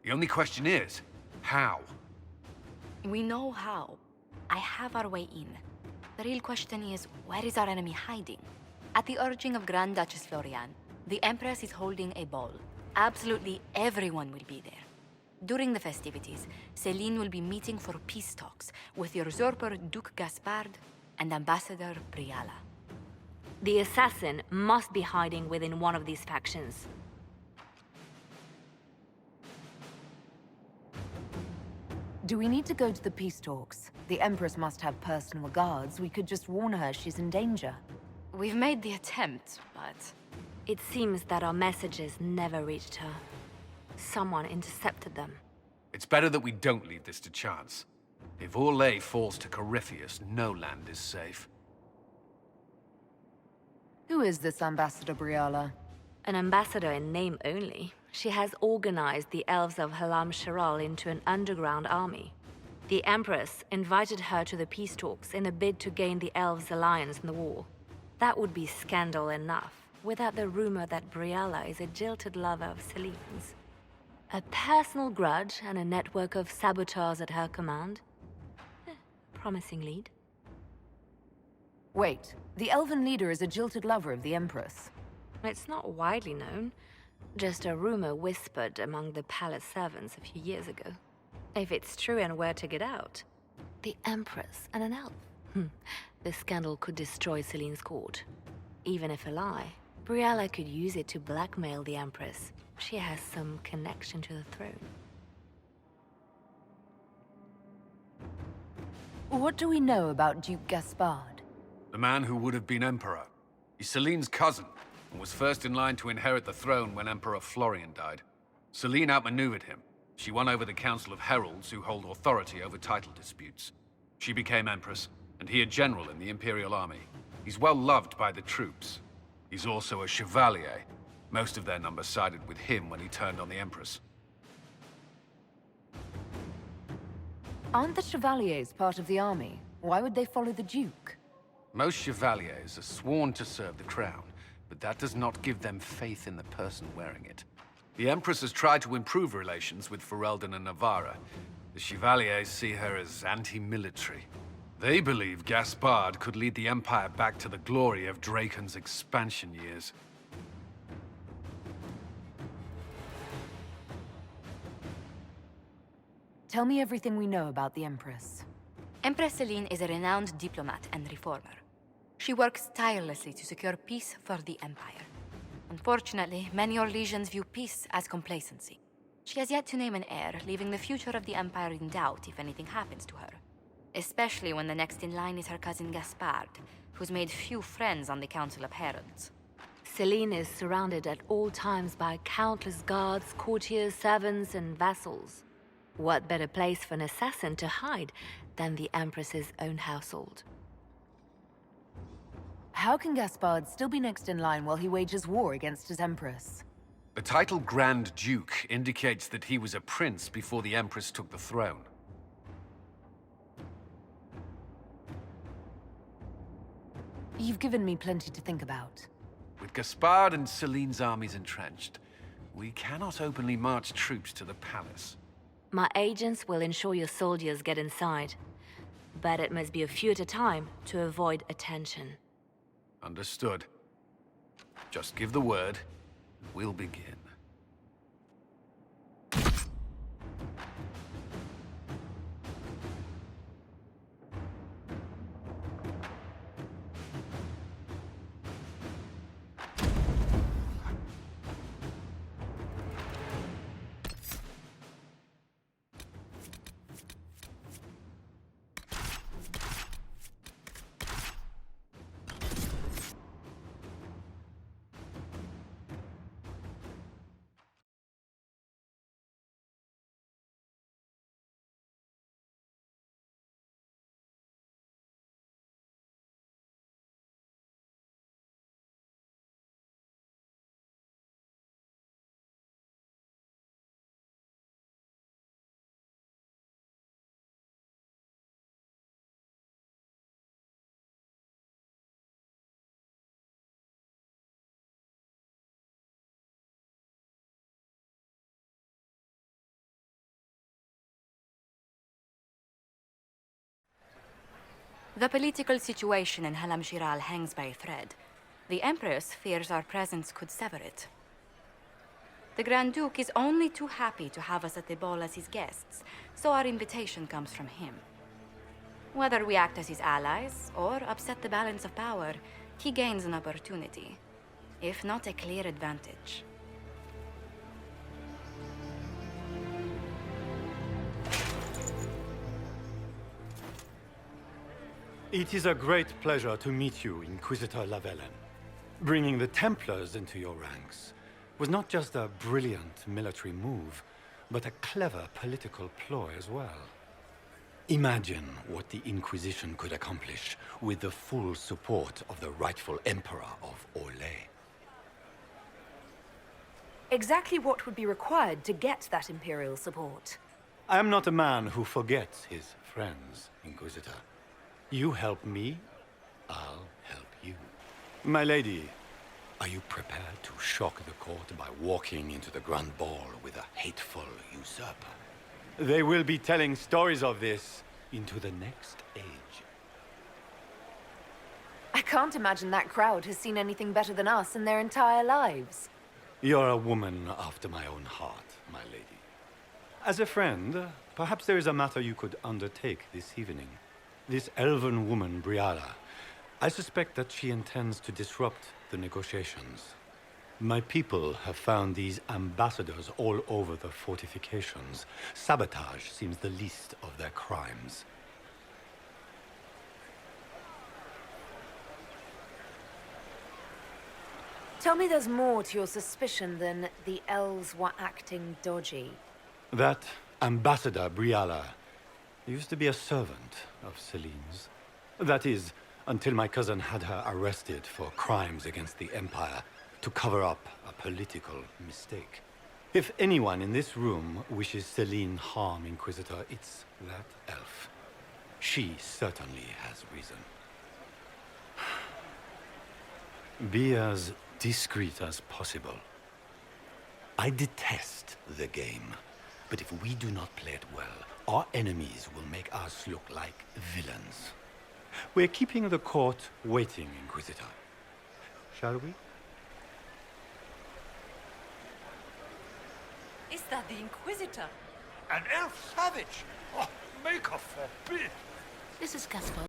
The only question is, how? We know how. I have our way in. The real question is, where is our enemy hiding? At the urging of Grand Duchess Florian, the Empress is holding a ball. Absolutely everyone will be there. During the festivities, Céline will be meeting for peace talks with usurper Duke Gaspard and Ambassador Briala. The assassin must be hiding within one of these factions. Do we need to go to the peace talks? The Empress must have personal guards. We could just warn her she's in danger. We've made the attempt, but... It seems that our messages never reached her. Someone intercepted them. It's better that we don't leave this to chance. If Oᴄᴜ falls to Corypheus, no land is safe. Who is this Ambassador Briala? An ambassador in name only. She has organized the elves of Halam Sharal into an underground army. The Empress invited her to the peace talks in a bid to gain the elves' alliance in the war. That would be scandal enough, without the rumor that Briala is a jilted lover of Céline's. A personal grudge and a network of saboteurs at her command. Promising lead. Wait, the elven leader is a jilted lover of the Empress. It's not widely known. Just a rumor whispered among the palace servants a few years ago. If it's true and were to get out, the Empress and an elf. The scandal could destroy Céline's court. Even if a lie, Briala could use it to blackmail the Empress. She has some connection to the throne. What do we know about Duke Gaspard? The man who would have been emperor. He's Céline's cousin, and was first in line to inherit the throne when Emperor Florian died. Céline outmaneuvered him. She won over the Council of Heralds, who hold authority over title disputes. She became empress, and he a general in the Imperial Army. He's well loved by the troops. He's also a chevalier. Most of their number sided with him when he turned on the Empress. Aren't the Chevaliers part of the army? Why would they follow the Duke? Most chevaliers are sworn to serve the crown, but that does not give them faith in the person wearing it. The Empress has tried to improve relations with Ferelden and Navarra. The Chevaliers see her as anti-military. They believe Gaspard could lead the Empire back to the glory of Draken's expansion years. Tell me everything we know about the Empress. Empress Céline is a renowned diplomat and reformer. She works tirelessly to secure peace for the Empire. Unfortunately, many Orlesians view peace as complacency. She has yet to name an heir, leaving the future of the Empire in doubt if anything happens to her. Especially when the next in line is her cousin Gaspard, who's made few friends on the Council of Heralds. Céline is surrounded at all times by countless guards, courtiers, servants, and vassals. What better place for an assassin to hide than the Empress's own household? How can Gaspard still be next in line while he wages war against his Empress? The title Grand Duke indicates that he was a prince before the Empress took the throne. You've given me plenty to think about. With Gaspard and Céline's armies entrenched, we cannot openly march troops to the palace. My agents will ensure your soldiers get inside, but it must be a few at a time to avoid attention. Understood. Just give the word, and we'll begin. The political situation in Halam-Shiral hangs by a thread. The Empress fears our presence could sever it. The Grand Duke is only too happy to have us at the ball as his guests, so our invitation comes from him. Whether we act as his allies or upset the balance of power, he gains an opportunity, if not a clear advantage. It is a great pleasure to meet you, Inquisitor Lavellen. Bringing the Templars into your ranks was not just a brilliant military move, but a clever political ploy as well. Imagine what the Inquisition could accomplish with the full support of the rightful Emperor of Oᴄᴄ. Exactly what would be required to get that Imperial support? I am not a man who forgets his friends, Inquisitor. You help me, I'll help you. My lady, are you prepared to shock the court by walking into the Grand Ball with a hateful usurper? They will be telling stories of this into the next age. I can't imagine that crowd has seen anything better than us in their entire lives. You're a woman after my own heart, my lady. As a friend, perhaps there is a matter you could undertake this evening. This elven woman, Briala, I suspect that she intends to disrupt the negotiations. My people have found these ambassadors all over the fortifications. Sabotage seems the least of their crimes. Tell me there's more to your suspicion than the elves were acting dodgy. That ambassador, Briala, used to be a servant of Celine's. That is, until my cousin had her arrested for crimes against the Empire to cover up a political mistake. If anyone in this room wishes Celine harm, Inquisitor, it's that elf. She certainly has reason. Be as discreet as possible. I detest the game, but if we do not play it well, our enemies will make us look like villains. We're keeping the court waiting, Inquisitor. Shall we? Is that the Inquisitor? An elf savage? Oh, make her forbid! This is Casper.